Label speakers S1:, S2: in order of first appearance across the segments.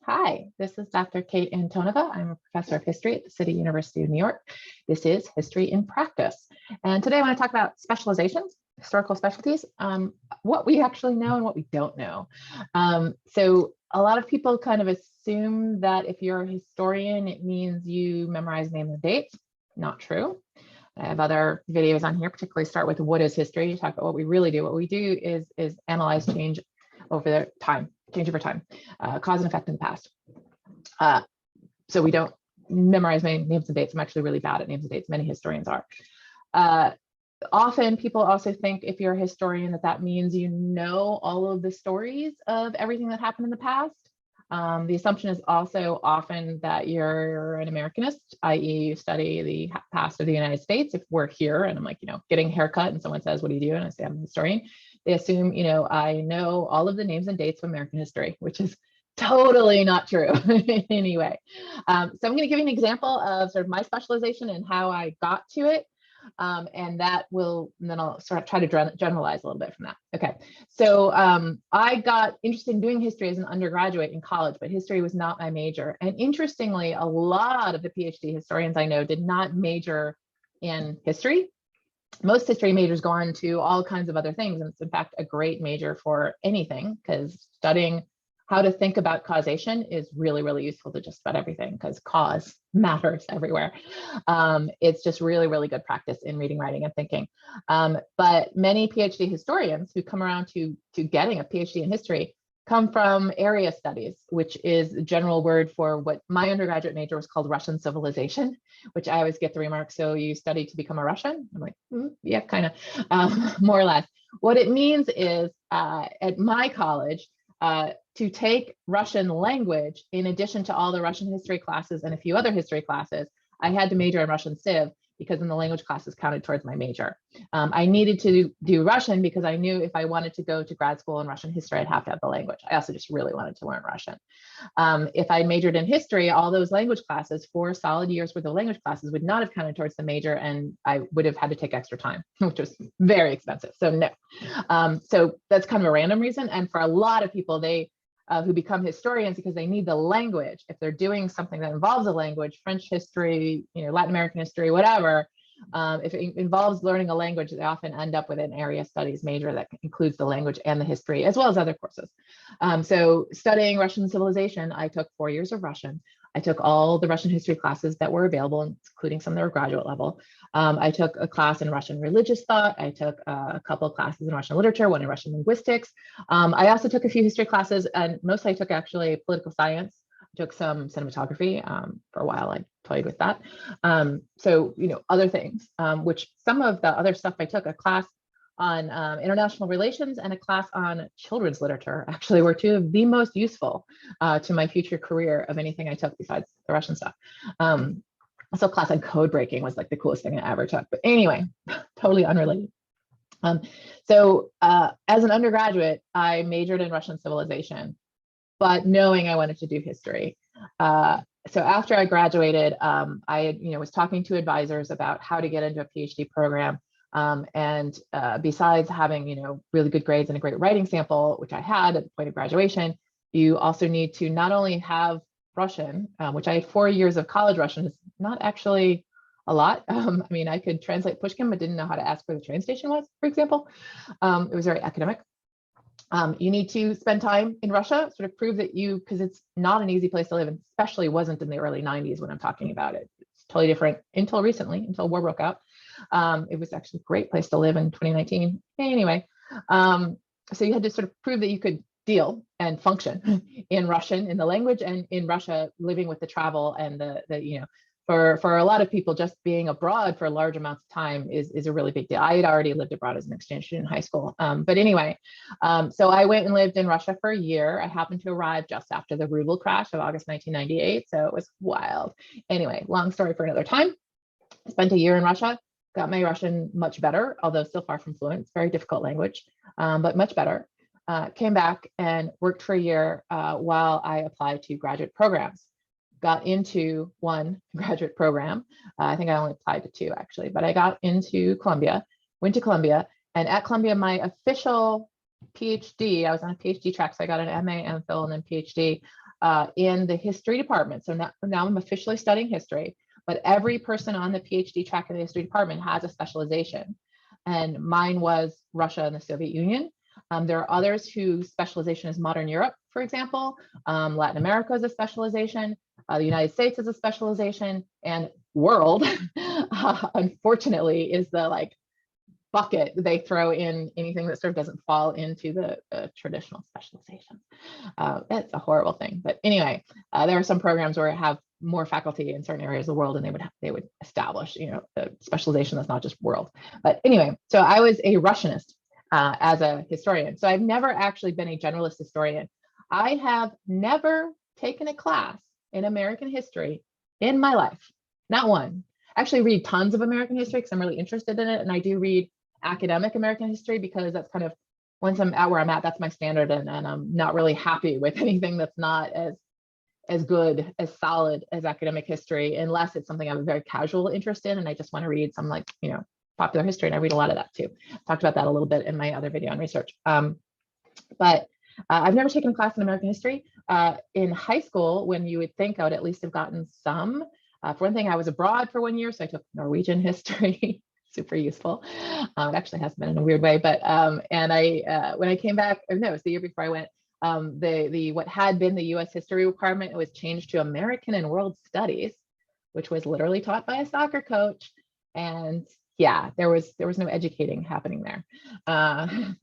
S1: Hi, this is Dr. Kate Antonova. I'm a professor of history at the City University of New York. This is History in Practice. And today I want to talk about specializations, historical specialties, what we actually know and what we don't know. So a lot of people kind of assume that if you're a historian, it means you memorize names and dates. Not true. I have other videos on here, particularly start with what is history, talk about what we really do. What we do is analyze change over time, change over time, cause and effect in the past. So we don't memorize many names and dates. I'm actually really bad at names and dates. Many historians are. Often people also think if you're a historian that means you know all of the stories of everything that happened in the past. The assumption is also often that you're an Americanist, i.e. you study the past of the United States. If we're here and I'm like, getting a haircut and someone says, what do you do? And I say, I'm a historian. They assume, I know all of the names and dates of American history, which is totally not true anyway. So I'm going to give you an example of sort of my specialization and how I got to it. And then I'll sort of try to generalize a little bit from that. Okay, so I got interested in doing history as an undergraduate in college, but history was not my major. And interestingly, a lot of the PhD historians I know did not major in history. Most history majors go on to all kinds of other things. And it's in fact a great major for anything, because studying how to think about causation is really, really useful to just about everything, because cause matters everywhere. It's just really, really good practice in reading, writing, and thinking. But many PhD historians who come around to getting a PhD in history come from area studies, which is a general word for what my undergraduate major was called Russian civilization, which I always get the remark, so you study to become a Russian? I'm like, yeah, kind of, more or less. What it means is at my college, to take Russian language, in addition to all the Russian history classes and a few other history classes, I had to major in Russian Civ because then the language classes counted towards my major. I needed to do Russian because I knew if I wanted to go to grad school in Russian history, I'd have to have the language. I also just really wanted to learn Russian. If I majored in history, all those language classes, 4 solid years worth of language classes, would not have counted towards the major, and I would have had to take extra time, which was very expensive. So no. So that's kind of a random reason. And for a lot of people, who become historians because they need the language. If they're doing something that involves a language, French history, Latin American history, whatever, if it involves learning a language, they often end up with an area studies major that includes the language and the history, as well as other courses. So studying Russian civilization, I took 4 years of Russian. I took all the Russian history classes that were available, including some that were graduate level. I took a class in Russian religious thought. I took a couple of classes in Russian literature, one in Russian linguistics. I also took a few history classes, and mostly I took actually political science. I took some cinematography. For a while, I toyed with that. So, other things, which some of the other stuff I took, a class on international relations and a class on children's literature, actually were 2 of the most useful to my future career of anything I took besides the Russian stuff. Also, a class on code breaking was like the coolest thing I ever took. But anyway, totally unrelated. So as an undergraduate, I majored in Russian civilization, but knowing I wanted to do history. So after I graduated, I was talking to advisors about how to get into a PhD program. And besides having, really good grades and a great writing sample, which I had at the point of graduation, you also need to not only have Russian, which I had 4 years of college Russian, is not actually a lot. I could translate Pushkin, but didn't know how to ask where the train station was, for example. It was very academic. You need to spend time in Russia, sort of prove that because it's not an easy place to live, and especially wasn't in the early 90s when I'm talking about it. It's totally different until recently, until war broke out. It was actually a great place to live in 2019. Anyway, so you had to sort of prove that you could deal and function in Russian, in the language, and in Russia, living with the travel and for a lot of people, just being abroad for large amounts of time is a really big deal. I had already lived abroad as an exchange student in high school. But anyway, so I went and lived in Russia for a year. I happened to arrive just after the ruble crash of August 1998. So it was wild. Anyway, long story for another time. I spent a year in Russia, got my Russian much better, although still far from fluent. It's a very difficult language, but much better. Came back and worked for a year while I applied to graduate programs. Got into one graduate program. I think I only applied to 2 actually, but I got into Columbia, went to Columbia, and at Columbia, my official PhD, I was on a PhD track, so I got an MA, MPhil, and then PhD. in the history department. So now I'm officially studying history, but every person on the PhD track in the history department has a specialization. And mine was Russia and the Soviet Union. There are others whose specialization is modern Europe, for example. Latin America is a specialization. The United States is a specialization, and world, unfortunately, is the like bucket they throw in anything that sort of doesn't fall into the traditional specializations. It's a horrible thing. But anyway, there are some programs where I have more faculty in certain areas of the world, and they would establish, you know, a specialization that's not just world. But anyway, so I was a Russianist as a historian. So I've never actually been a generalist historian. I have never taken a class in American history in my life, not one. I actually read tons of American history because I'm really interested in it, and I do read academic American history because that's kind of, once I'm at where I'm at, that's my standard, and I'm not really happy with anything that's not as good, as solid as academic history, unless it's something I have a very casual interest in and I just want to read some, like, you know, popular history, and I read a lot of that too. Talked about that a little bit in my other video on research. But I've never taken a class in American history. In high school, when you would think I would at least have gotten some. For one thing, I was abroad for 1 year, so I took Norwegian history. Super useful. It actually has been in a weird way, but and I when I came back, or no, it was the year before I went. The what had been the U.S. history requirement, it was changed to American and World Studies, which was literally taught by a soccer coach. And yeah, there was no educating happening there.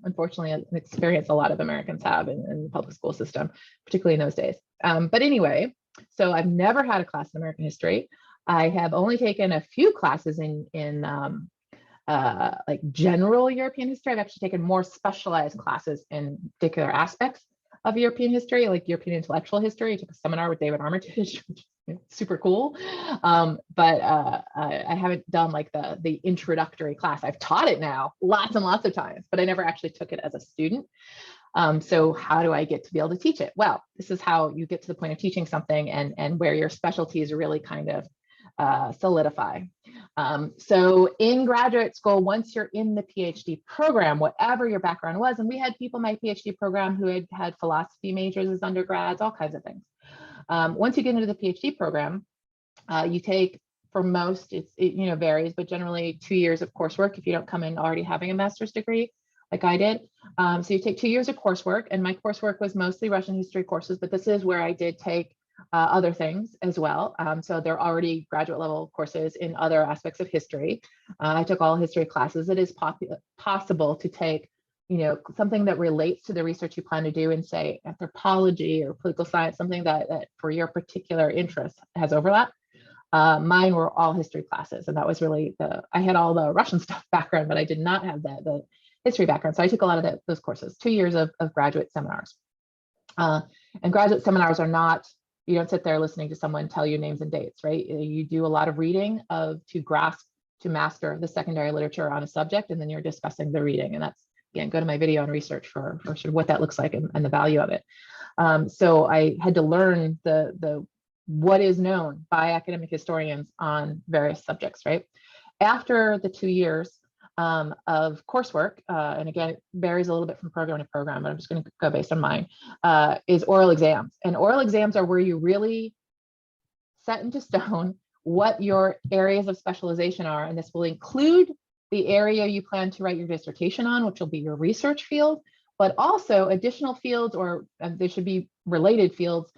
S1: Unfortunately, an experience a lot of Americans have in the public school system, particularly in those days. But anyway, so I've never had a class in American history. I have only taken a few classes in like general European history. I've actually taken more specialized classes in particular aspects of European history, like European intellectual history. I took a seminar with David Armitage, which is super cool. But I haven't done like the introductory class. I've taught it now lots and lots of times, but I never actually took it as a student. So how do I get to be able to teach it? Well, this is how you get to the point of teaching something and where your specialties really kind of solidify. So in graduate school, once you're in the PhD program, whatever your background was, and we had people in my PhD program who had philosophy majors as undergrads, all kinds of things. Once you get into the PhD program, you take, for most, it you know, varies, but generally 2 years of coursework if you don't come in already having a master's degree like I did. So you take 2 years of coursework, and my coursework was mostly Russian history courses, but this is where I did take other things as well. So there are already graduate level courses in other aspects of history. I took all history classes. It is possible to take, you know, something that relates to the research you plan to do in, say, anthropology or political science, something that for your particular interest has overlap. Mine were all history classes, and that was really I had all the Russian stuff background, but I did not have the history background. So I took a lot of those courses, 2 years of graduate seminars. And graduate seminars are not, you don't sit there listening to someone tell you names and dates, right? You do a lot of reading to master the secondary literature on a subject, and then you're discussing the reading. And that's, again, go to my video on research for sort of what that looks like and the value of it. So I had to learn what is known by academic historians on various subjects, right? After the 2 years of coursework, and again, it varies a little bit from program to program, but I'm just going to go based on mine, is oral exams. And oral exams are where you really set into stone what your areas of specialization are. And this will include the area you plan to write your dissertation on, which will be your research field, but also additional fields, or there should be related fields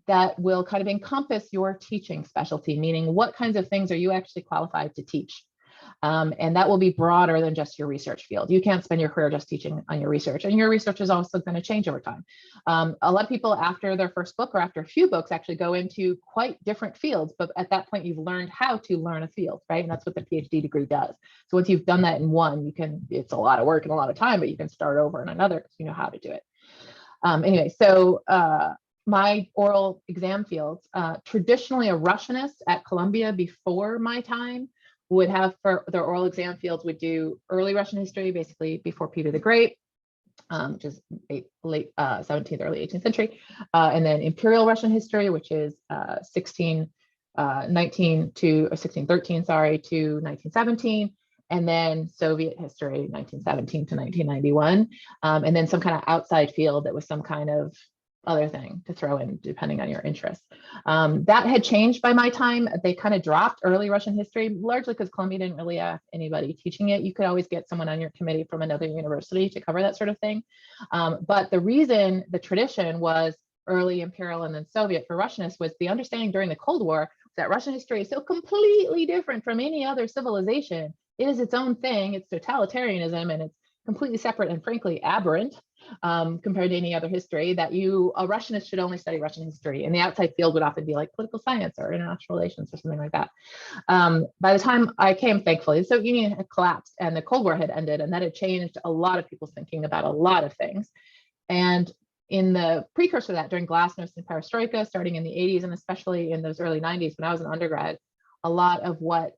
S1: that will kind of encompass your teaching specialty, meaning what kinds of things are you actually qualified to teach. And that will be broader than just your research field. You can't spend your career just teaching on your research, and your research is also going to change over time. A lot of people after their first book or after a few books actually go into quite different fields, but at that point you've learned how to learn a field, right? And that's what the PhD degree does. So once you've done that in one, it's a lot of work and a lot of time, but you can start over in another because you know how to do it. Anyway, so my oral exam fields, traditionally a Russianist at Columbia before my time would have, for their oral exam fields, would do early Russian history, basically before Peter the Great, which is late 17th, early 18th century, and then Imperial Russian history, which is 1613 to 1917, and then Soviet history, 1917 to 1991, and then some kind of outside field that was some kind of other thing to throw in depending on your interests. That had changed by my time. They kind of dropped early Russian history, largely because Columbia didn't really have anybody teaching it. You could always get someone on your committee from another university to cover that sort of thing. But the reason the tradition was early imperial and then Soviet for Russianists was the understanding during the Cold War that Russian history is so completely different from any other civilization. It is its own thing. It's totalitarianism, and it's completely separate and frankly aberrant compared to any other history, that a Russianist should only study Russian history. And the outside field would often be like political science or international relations or something like that. By the time I came, thankfully, the Soviet Union had collapsed and the Cold War had ended, and that had changed a lot of people's thinking about a lot of things. And in the precursor to that, during Glasnost and Perestroika, starting in the 80s, and especially in those early 90s when I was an undergrad, a lot of what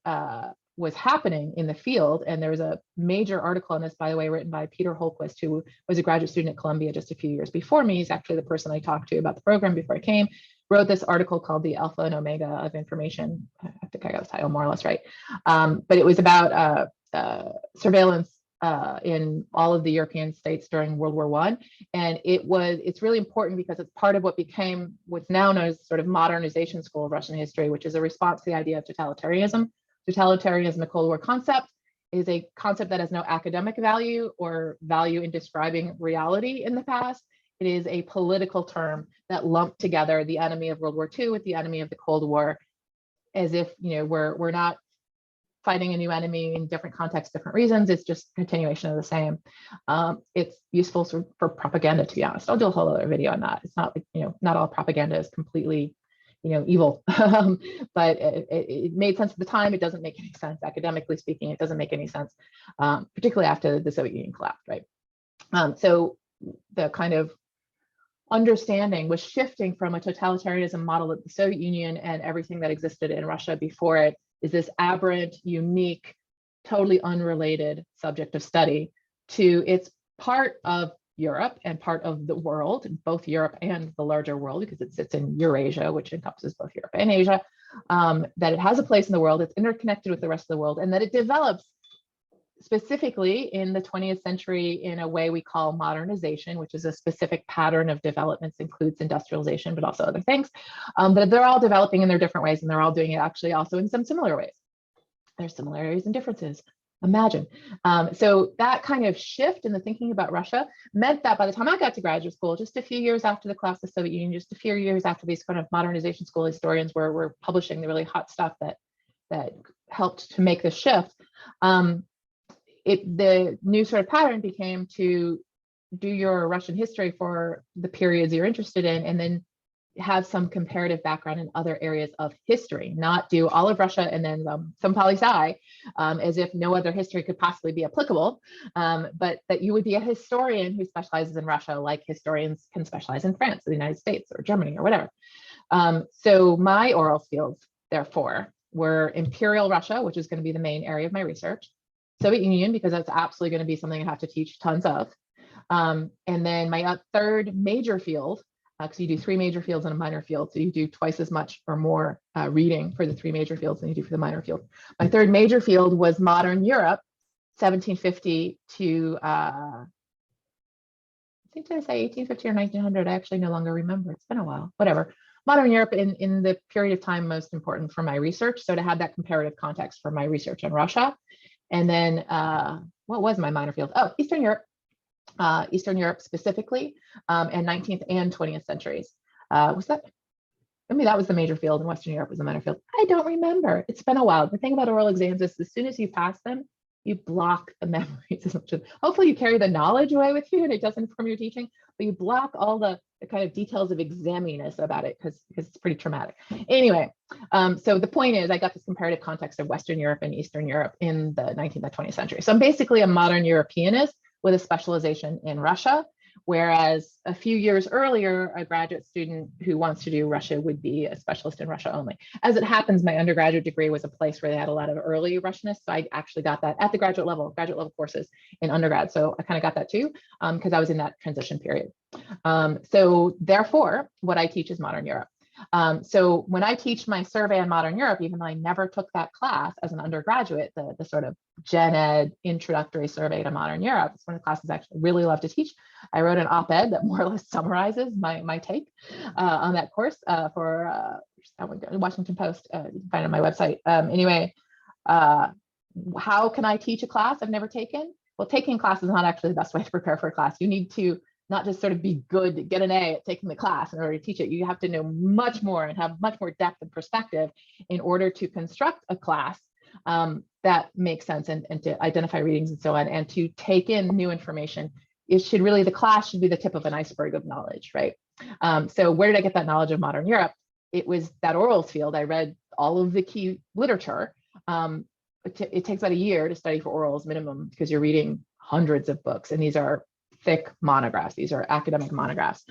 S1: was happening in the field, and there was a major article on this, by the way, written by Peter Holquist, who was a graduate student at Columbia just a few years before me. He's actually the person I talked to about the program before I came, wrote this article called The Alpha and Omega of Information. I think I got the title more or less right. But it was about surveillance in all of the European states during World War I. And it's really important because it's part of what became what's now known as sort of modernization school of Russian history, which is a response to the idea of totalitarianism. Totalitarianism, the Cold War concept, is a concept that has no academic value or value in describing reality in the past. It is a political term that lumped together the enemy of World War II with the enemy of the Cold War, as if we're not fighting a new enemy in different contexts, different reasons. It's just continuation of the same. It's useful for propaganda, to be honest. I'll do a whole other video on that. It's not like, not all propaganda is completely evil, but it made sense at the time. It doesn't make any sense academically speaking. It doesn't make any sense, particularly after the Soviet Union collapsed, right? So the kind of understanding was shifting from a totalitarianism model of the Soviet Union and everything that existed in Russia before it is this aberrant, unique, totally unrelated subject of study, to it's part of Europe and part of the world, both Europe and the larger world, because it sits in Eurasia, which encompasses both Europe and Asia, that it has a place in the world, it's interconnected with the rest of the world, and that it develops specifically in the 20th century in a way we call modernization, which is a specific pattern of developments, includes industrialization, but also other things. But they're all developing in their different ways, and they're all doing it actually also in some similar ways. There's similarities and differences. Imagine. So that kind of shift in the thinking about Russia meant that by the time I got to graduate school, just a few years after the collapse of the Soviet Union, just a few years after these kind of modernization school historians were publishing the really hot stuff that helped to make the shift, the new sort of pattern became to do your Russian history for the periods you're interested in, and then have some comparative background in other areas of history, not do all of Russia and then some poli-sci, as if no other history could possibly be applicable, but that you would be a historian who specializes in Russia, like historians can specialize in France, or the United States, or Germany, or whatever. So my oral fields, therefore, were Imperial Russia, which is going to be the main area of my research, Soviet Union, because that's absolutely going to be something I have to teach tons of, and then my third major field, because you do 3 major fields and a minor field. So you do twice as much or more reading for the 3 major fields than you do for the minor field. My third major field was modern Europe, 1750 to, I think did I say 1850 or 1900? I actually no longer remember. It's been a while, whatever. Modern Europe in the period of time most important for my research. So to have that comparative context for my research on Russia. And then what was my minor field? Oh, Eastern Europe. Eastern Europe specifically, and 19th and 20th centuries. Was that? I mean, that was the major field, and Western Europe was the minor field. I don't remember. It's been a while. The thing about oral exams is as soon as you pass them, you block the memories as much as, hopefully you carry the knowledge away with you and it doesn't from your teaching, but you block all the kind of details of examiness about it because it's pretty traumatic. Anyway, so the point is I got this comparative context of Western Europe and Eastern Europe in the 19th and 20th century. So I'm basically a modern Europeanist with a specialization in Russia, whereas a few years earlier, a graduate student who wants to do Russia would be a specialist in Russia only. As it happens, my undergraduate degree was a place where they had a lot of early Russianists, so I actually got that at the graduate level courses in undergrad. So I kind of got that too, because I was in that transition period. So therefore, what I teach is modern Europe. So when I teach my survey on modern Europe, even though I never took that class as an undergraduate, the sort of gen ed introductory survey to modern Europe, it's one of the classes I actually really love to teach. I wrote an op-ed that more or less summarizes my take on that course for Washington Post. You can find it on my website. Anyway, how can I teach a class I've never taken? Well, taking class is not actually the best way to prepare for a class. You need to not just sort of be good, get an A at taking the class in order to teach it. You have to know much more and have much more depth and perspective in order to construct a class that makes sense and to identify readings and so on, and to take in new information. The class should be the tip of an iceberg of knowledge, right? So where did I get that knowledge of modern Europe? It was that orals field. I read all of the key literature. It takes about a year to study for orals minimum, because you're reading hundreds of books, and these are thick monographs. These are academic monographs.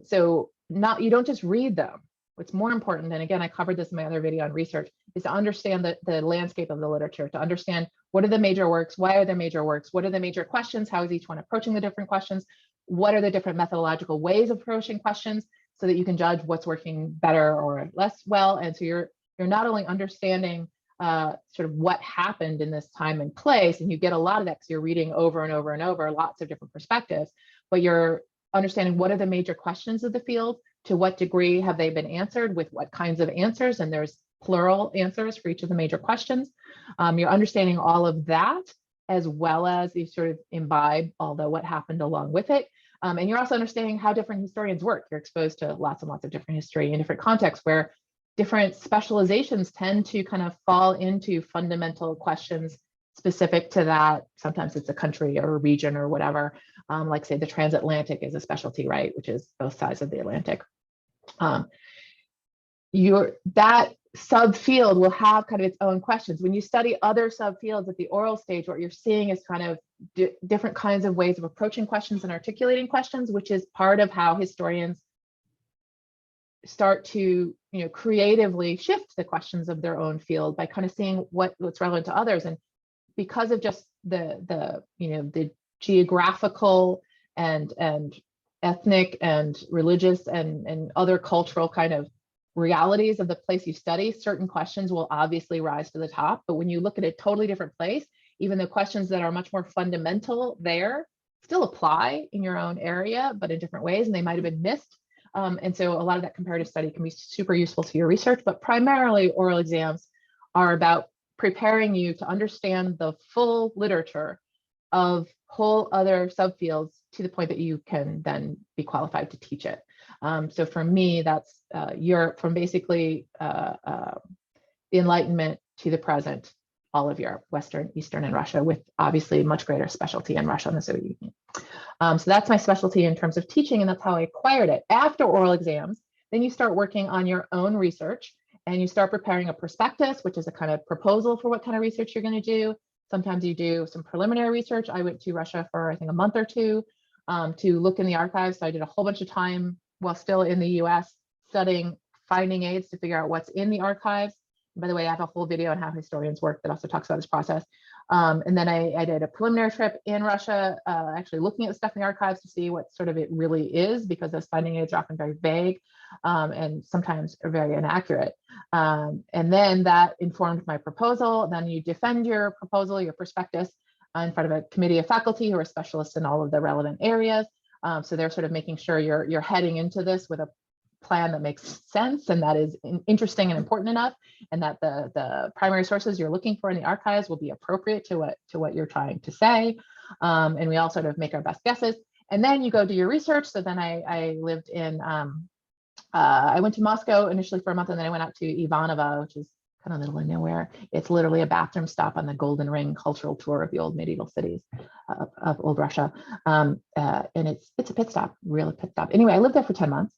S1: So you don't just read them. What's more important, and again, I covered this in my other video on research, is to understand the landscape of the literature, to understand what are the major works, why are there major works, what are the major questions, how is each one approaching the different questions, what are the different methodological ways of approaching questions, so that you can judge what's working better or less well. And so you're not only understanding sort of what happened in this time and place, and you get a lot of that because you're reading over and over and over lots of different perspectives, but you're understanding what are the major questions of the field, to what degree have they been answered, with what kinds of answers, and there's plural answers for each of the major questions. You're understanding all of that, as well as you sort of imbibe what happened along with it. And you're also understanding how different historians work. You're exposed to lots and lots of different history in different contexts, where different specializations tend to kind of fall into fundamental questions specific to that. Sometimes it's a country or a region or whatever, like say the transatlantic is a specialty, right, which is both sides of the Atlantic. That subfield will have kind of its own questions. When you study other subfields at the oral stage, what you're seeing is kind of different kinds of ways of approaching questions and articulating questions, which is part of how historians start to creatively shift the questions of their own field by kind of seeing what's relevant to others. And because of just the geographical and ethnic and religious and other cultural kind of realities of the place you study, certain questions will obviously rise to the top. But when you look at a totally different place, even the questions that are much more fundamental there still apply in your own area, but in different ways, and they might have been missed. And so a lot of that comparative study can be super useful to your research, but primarily oral exams are about preparing you to understand the full literature of whole other subfields to the point that you can then be qualified to teach it. So for me, that's Europe, from basically the Enlightenment to the present, all of Europe, Western, Eastern, and Russia, with obviously much greater specialty in Russia and the Soviet Union. So that's my specialty in terms of teaching, and that's how I acquired it. After oral exams, then you start working on your own research, and you start preparing a prospectus, which is a kind of proposal for what kind of research you're going to do. Sometimes you do some preliminary research. I went to Russia for, I think, a month or two to look in the archives. So I did a whole bunch of time while still in the US studying finding aids to figure out what's in the archives. And by the way, I have a whole video on how historians work that also talks about this process. And then I did a preliminary trip in Russia, actually looking at the stuff in the archives to see what sort of it really is, because those finding aids are often very vague and sometimes are very inaccurate. And then that informed my proposal. Then you defend your proposal, your prospectus, in front of a committee of faculty who are specialists in all of the relevant areas. So they're sort of making sure you're heading into this with a plan that makes sense and that is interesting and important enough, and that the primary sources you're looking for in the archives will be appropriate to what you're trying to say. And we all sort of make our best guesses. And then you go do your research. So then I lived in, I went to Moscow initially for a month, and then I went out to Ivanovo, which is kind of middle of nowhere. It's literally a bathroom stop on the Golden Ring cultural tour of the old medieval cities of old Russia. And it's a pit stop, really pit stop. Anyway, I lived there for 10 months.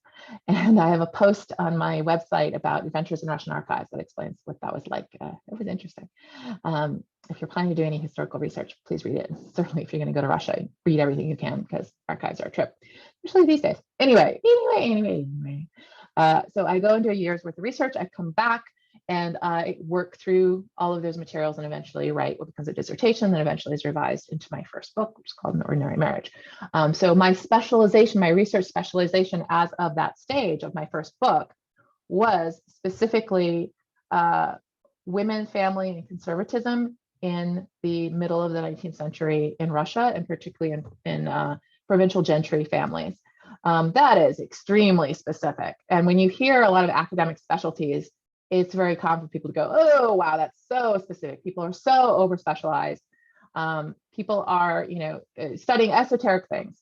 S1: And I have a post on my website about adventures in Russian archives that explains what that was like. It was interesting. If you're planning to do any historical research, please read it. Certainly, if you're going to go to Russia, read everything you can, because archives are a trip, especially these days. Anyway. So I go into a year's worth of research. I come back and I work through all of those materials and eventually write what becomes a dissertation that eventually is revised into my first book, which is called An Ordinary Marriage. So my specialization, my research specialization as of that stage of my first book, was specifically women, family, and conservatism in the middle of the 19th century in Russia, and particularly in provincial gentry families. That is extremely specific. And when you hear a lot of academic specialties, it's very common for people to go, oh, wow, that's so specific. People are so over specialized. People are, studying esoteric things.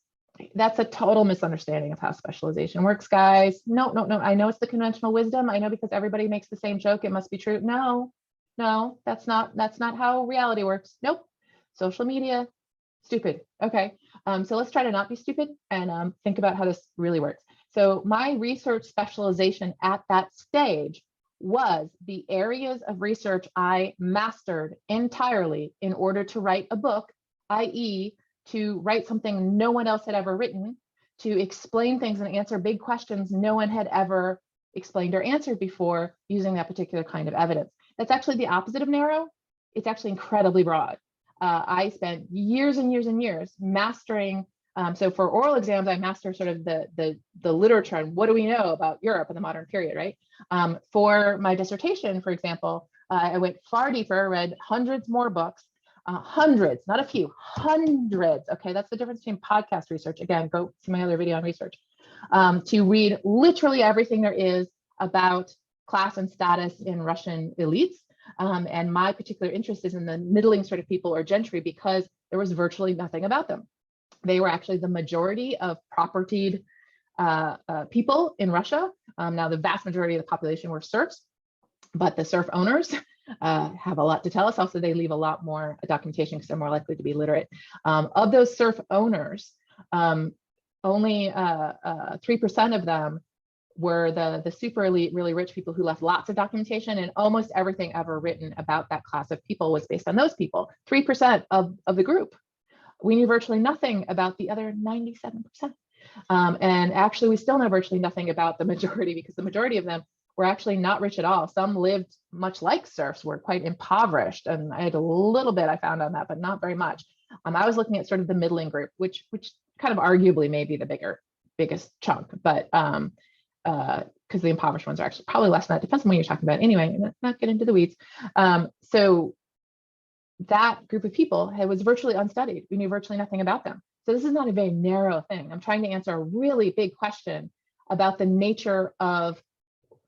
S1: That's a total misunderstanding of how specialization works, guys. No. I know it's the conventional wisdom. I know because everybody makes the same joke, it must be true. No, that's not how reality works. Nope. Social media, stupid. Okay. So let's try to not be stupid and think about how this really works. So my research specialization at that stage was the areas of research I mastered entirely in order to write a book, i.e., to write something no one else had ever written, to explain things and answer big questions no one had ever explained or answered before using that particular kind of evidence. That's actually the opposite of narrow. It's actually incredibly broad. I spent years and years and years mastering. So for oral exams, I master sort of the literature and what do we know about Europe in the modern period, right? For my dissertation, for example, I went far deeper, read hundreds more books, hundreds, not a few, hundreds. Okay, that's the difference between podcast research. Again, go see my other video on research. To read literally everything there is about class and status in Russian elites. And my particular interest is in the middling sort of people or gentry because there was virtually nothing about them. They were actually the majority of propertied people in Russia. Now, the vast majority of the population were serfs, but the serf owners have a lot to tell us. Also, they leave a lot more documentation because they're more likely to be literate. Of those serf owners, only 3% of them were the super elite, really rich people who left lots of documentation, and almost everything ever written about that class of people was based on those people. 3% of the group. We knew virtually nothing about the other 97%. And actually, we still know virtually nothing about the majority because the majority of them were actually not rich at all. Some lived much like serfs, were quite impoverished. And I had a little bit I found on that, but not very much. I was looking at sort of the middling group, which kind of arguably may be the biggest chunk, but because the impoverished ones are actually probably less than that. Depends on what you're talking about. Anyway, not get into the weeds. So that group of people was virtually unstudied. We knew virtually nothing about them. So this is not a very narrow thing. I'm trying to answer a really big question about the nature of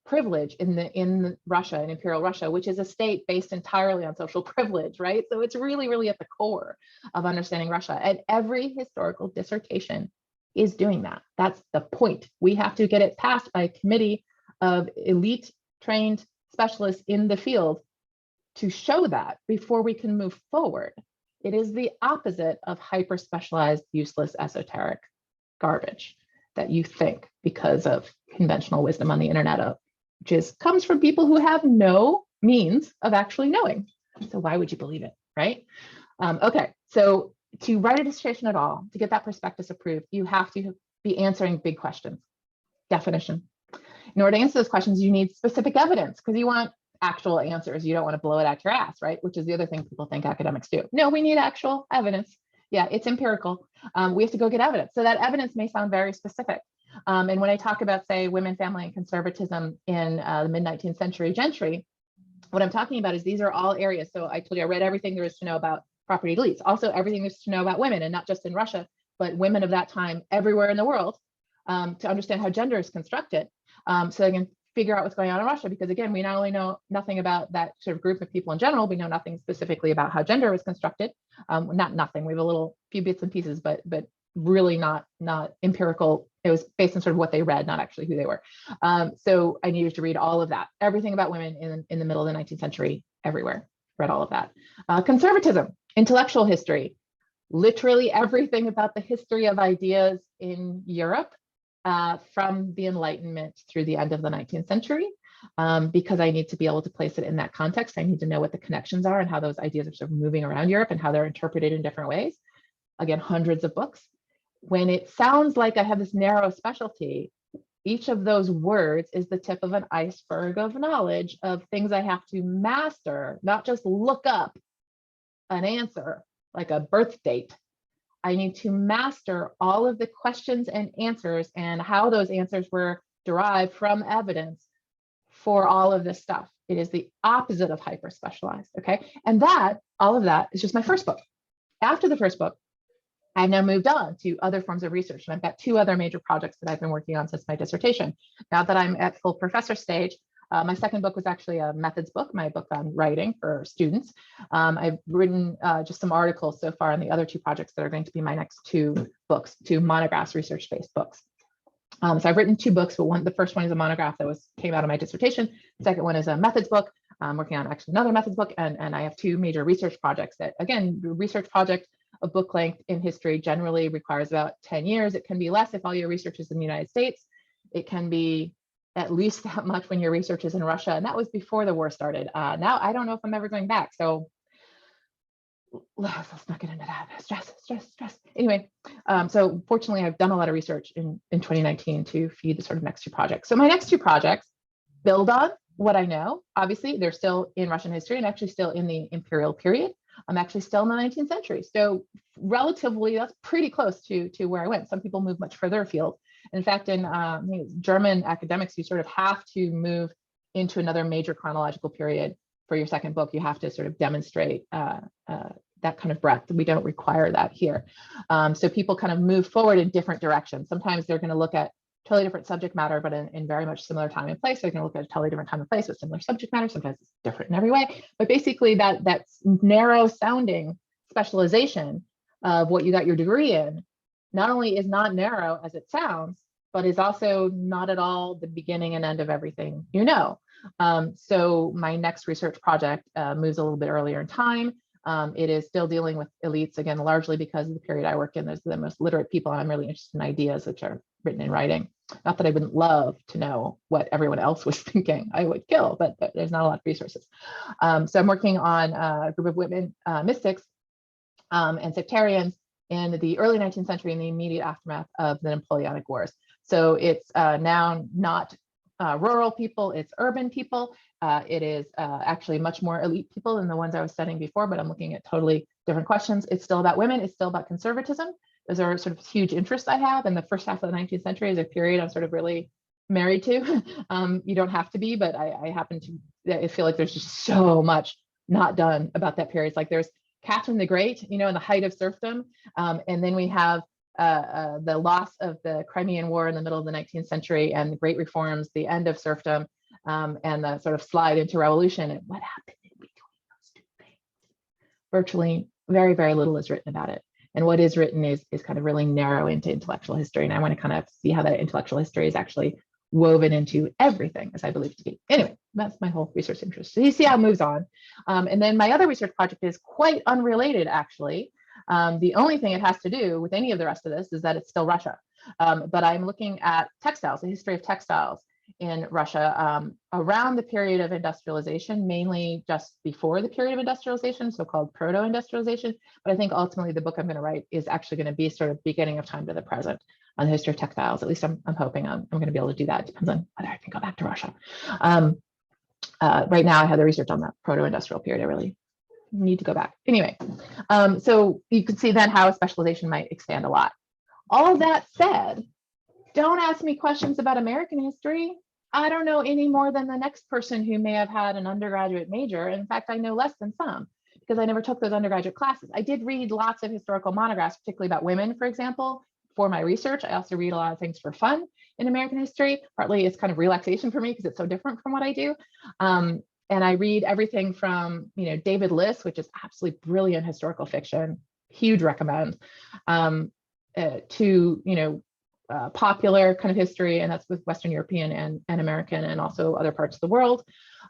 S1: privilege in Russia, in Imperial Russia, which is a state based entirely on social privilege, right? So it's really at the core of understanding Russia. And every historical dissertation is doing that. That's the point. We have to get it passed by a committee of elite trained specialists in the field to show that before we can move forward. It is the opposite of hyper specialized, useless, esoteric garbage that you think because of conventional wisdom on the internet of, which comes from people who have no means of actually knowing. So why would you believe it, right? Okay, so to write a dissertation at all, to get that prospectus approved, you have to be answering big questions. Definition. In order to answer those questions, you need specific evidence because you want actual answers. You don't want to blow it out your ass, right? Which is the other thing people think academics do. No, we need actual evidence. Yeah, it's empirical. We have to go get evidence. So that evidence may sound very specific. And when I talk about, say, women, family, and conservatism in the mid-19th century gentry, what I'm talking about is these are all areas. So I told you I read everything there is to know about property elites, also everything there's to know about women, and not just in Russia, but women of that time everywhere in the world, to understand how gender is constructed. So I can figure out what's going on in Russia, because again, we not only know nothing about that sort of group of people in general, we know nothing specifically about how gender was constructed. Not nothing, we have a few bits and pieces, but really not empirical. It was based on sort of what they read, not actually who they were. So I needed to read all of that, everything about women in the middle of the 19th century, everywhere, read all of that. Conservatism, intellectual history, literally everything about the history of ideas in Europe, from the Enlightenment through the end of the 19th century, because I need to be able to place it in that context. I need to know what the connections are and how those ideas are sort of moving around Europe and how they're interpreted in different ways. Again, hundreds of books. When it sounds like I have this narrow specialty, each of those words is the tip of an iceberg of knowledge of things I have to master, not just look up an answer like a birth date. I need to master all of the questions and answers and how those answers were derived from evidence for all of this stuff. It is the opposite of hyper specialized. Okay. And all of that is just my first book. After the first book, I've now moved on to other forms of research. And I've got 2 other major projects that I've been working on since my dissertation. Now that I'm at full professor stage, my second book was actually a methods book, my book on writing for students. I've written just some articles so far on the other 2 projects that are going to be my next 2 books, 2 monographs, research-based books. So I've written 2 books, but the first one is a monograph that came out of my dissertation. The second one is a methods book. I'm working on actually another methods book, and I have 2 major research projects that, again, the research project of book length in history generally requires about 10 years. It can be less if all your research is in the United States. It can be at least that much when your research is in Russia, and that was before the war started. Now I don't know if I'm ever going back, so let's not get into that. Stress. Anyway, so fortunately, I've done a lot of research in 2019 to feed the sort of next 2 projects. So my next 2 projects build on what I know. Obviously, they're still in Russian history and actually still in the imperial period. I'm actually still in the 19th century. So relatively, that's pretty close to where I went. Some people move much further afield. In fact, in German academics, you sort of have to move into another major chronological period for your second book. You have to sort of demonstrate that kind of breadth. We don't require that here. So people kind of move forward in different directions. Sometimes they're going to look at totally different subject matter, but in very much similar time and place. They're going to look at a totally different time and place with similar subject matter. Sometimes it's different in every way. But basically that's narrow sounding specialization of what you got your degree in, not only is not narrow as it sounds, but is also not at all the beginning and end of everything you know. So my next research project moves a little bit earlier in time. It is still dealing with elites, again, largely because of the period I work in. There's the most literate people, and I'm really interested in ideas which are written in writing. Not that I wouldn't love to know what everyone else was thinking. I would kill, but there's not a lot of resources. So I'm working on a group of women mystics and sectarians in the early 19th century in the immediate aftermath of the Napoleonic Wars. So it's now not rural people, it's urban people. It is actually much more elite people than the ones I was studying before, but I'm looking at totally different questions. It's still about women, it's still about conservatism. Those are sort of huge interests I have. And the first half of the 19th century is a period I'm sort of really married to. You don't have to be, but I happen to, I feel like there's just so much not done about that period. It's like there's Catherine the Great, in the height of serfdom. And then we have the loss of the Crimean War in the middle of the 19th century and the great reforms, the end of serfdom, and the sort of slide into revolution. And what happened in between those 2 things? Virtually very, very little is written about it. And what is written is kind of really narrow into intellectual history. And I want to kind of see how that intellectual history is actually woven into everything, as I believe to be. Anyway, that's my whole research interest. So you see how it moves on. And then my other research project is quite unrelated, actually. The only thing it has to do with any of the rest of this is that it's still Russia. But I'm looking at textiles, the history of textiles in Russia around the period of industrialization, mainly just before the period of industrialization, so-called proto-industrialization. But I think ultimately the book I'm going to write is actually going to be sort of beginning of time to the present on the history of textiles. At least I'm hoping I'm going to be able to do that. It depends on whether I can go back to Russia. Right now I have the research on the proto-industrial period. I really need to go back. Anyway, so you can see then how a specialization might expand a lot. All of that said, don't ask me questions about American history. I don't know any more than the next person who may have had an undergraduate major. In fact, I know less than some because I never took those undergraduate classes. I did read lots of historical monographs, particularly about women, for example, for my research. I also read a lot of things for fun in American history. Partly it's kind of relaxation for me because it's so different from what I do. And I read everything from, David Liss, which is absolutely brilliant historical fiction, huge recommend, to, popular kind of history, and that's with Western European and American and also other parts of the world,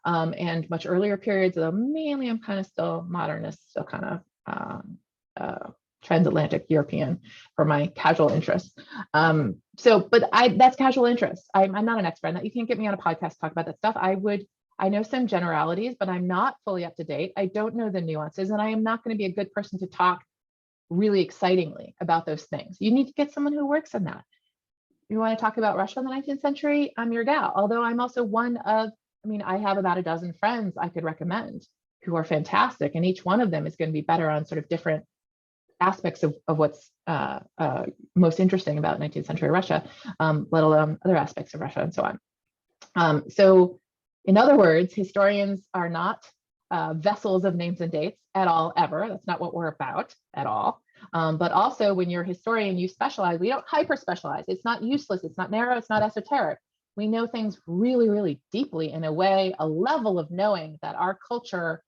S1: and much earlier periods, though mainly I'm kind of still modernist, still kind of transatlantic European for my casual interests. But that's casual interest. I'm not an expert. You can't get me on a podcast to talk about that stuff. I know some generalities, but I'm not fully up to date. I don't know the nuances, and I am not going to be a good person to talk really excitingly about those things. You need to get someone who works in that. You want to talk about Russia in the 19th century? I'm your gal. Although I'm also I have about a dozen friends I could recommend who are fantastic, and each one of them is going to be better on sort of different aspects of what's most interesting about 19th century Russia, let alone other aspects of Russia and so on. So In other words, historians are not vessels of names and dates at all, ever. That's not what we're about at all. But also when you're a historian, you specialize. We don't hyper specialize. It's not useless. It's not narrow. It's not esoteric. We know things really, really deeply in a way, a level of knowing that our culture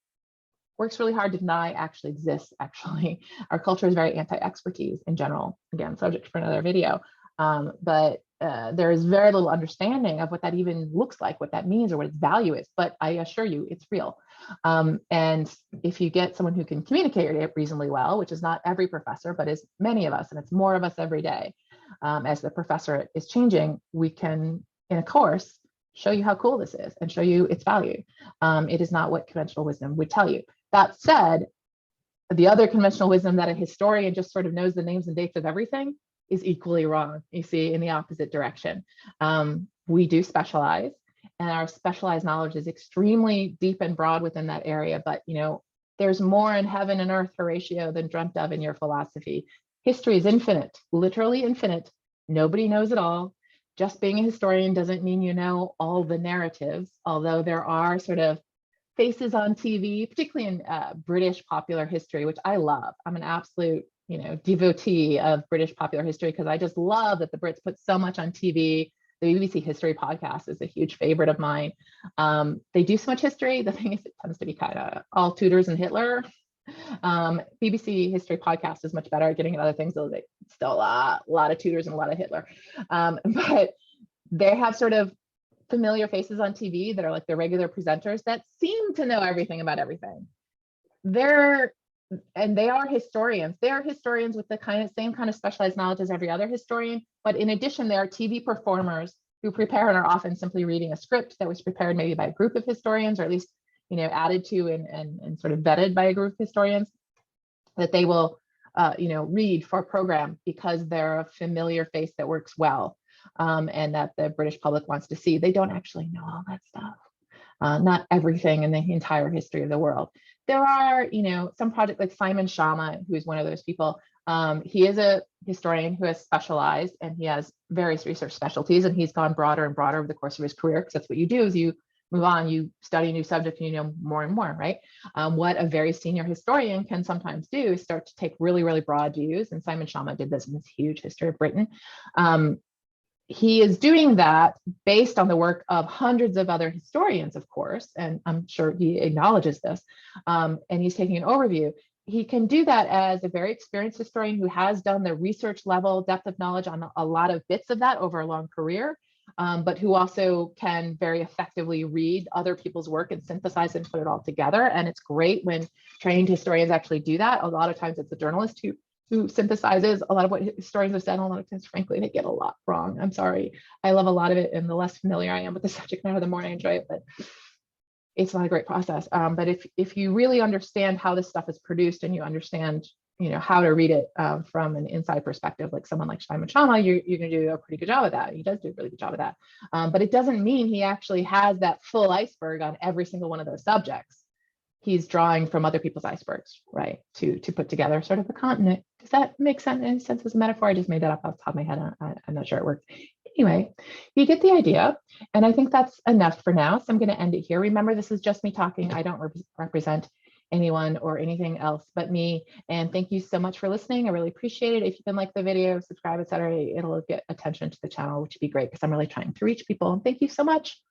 S1: works really hard to deny actually exists, actually. Our culture is very anti-expertise in general. Again, subject for another video. But there is very little understanding of what that even looks like, what that means, or what its value is. But I assure you, it's real. And if you get someone who can communicate it reasonably well, which is not every professor, but is many of us, and it's more of us every day, as the professor is changing, we can, in a course, show you how cool this is and show you its value. It is not what conventional wisdom would tell you. That said, the other conventional wisdom that a historian just sort of knows the names and dates of everything is equally wrong, you see, in the opposite direction. We do specialize, and our specialized knowledge is extremely deep and broad within that area. But, you know, there's more in heaven and earth, Horatio, than dreamt of in your philosophy. History is infinite, literally infinite. Nobody knows it all. Just being a historian doesn't mean you know all the narratives, although there are sort of faces on TV, particularly in British popular history, which I love. I'm an absolute, you know, devotee of British popular history because I just love that the Brits put so much on TV. The BBC History podcast is a huge favorite of mine. They do so much history. The thing is, it tends to be kind of all Tudors and Hitler. BBC History podcast is much better at getting at other things, though they still a lot of Tudors and a lot of Hitler. But they have sort of familiar faces on TV that are like the regular presenters that seem to know everything about everything. They are historians. They are historians with the same kind of specialized knowledge as every other historian. But in addition, they are TV performers who prepare and are often simply reading a script that was prepared maybe by a group of historians, or at least, you know, added to and sort of vetted by a group of historians, that they will read for a program because they're a familiar face that works well, and that the British public wants to see. They don't actually know all that stuff. Not everything in the entire history of the world. There are, you know, some project like Simon Schama, who is one of those people. He is a historian who has specialized, and he has various research specialties, and he's gone broader and broader over the course of his career, because that's what you do, is you move on, you study a new subject, and you know more and more, right? What a very senior historian can sometimes do is start to take really, really broad views, and Simon Schama did this in his huge History of Britain. He is doing that based on the work of hundreds of other historians, of course, and I'm sure he acknowledges this, and he's taking an overview. He can do that as a very experienced historian who has done the research level depth of knowledge on a lot of bits of that over a long career, but who also can very effectively read other people's work and synthesize and put it all together. And it's great when trained historians actually do that. A lot of times it's the journalist who synthesizes a lot of what historians have said. A lot of times, frankly, they get a lot wrong. I'm sorry. I love a lot of it, and the less familiar I am with the subject matter, the more I enjoy it, but it's not a great process. But if you really understand how this stuff is produced, and you understand, you know, how to read it from an inside perspective, like someone like Simon Schama, you're going to do a pretty good job of that. He does do a really good job of that. But it doesn't mean he actually has that full iceberg on every single one of those subjects. He's drawing from other people's icebergs, right, to put together sort of a continent. Does that make sense? Any sense as a metaphor? I just made that up off the top of my head. I'm not sure it works. Anyway, you get the idea, and I think that's enough for now. So I'm going to end it here. Remember, this is just me talking. I don't represent anyone or anything else but me. And thank you so much for listening. I really appreciate it. If you can like the video, subscribe, etc., it'll get attention to the channel, which would be great, because I'm really trying to reach people. And thank you so much.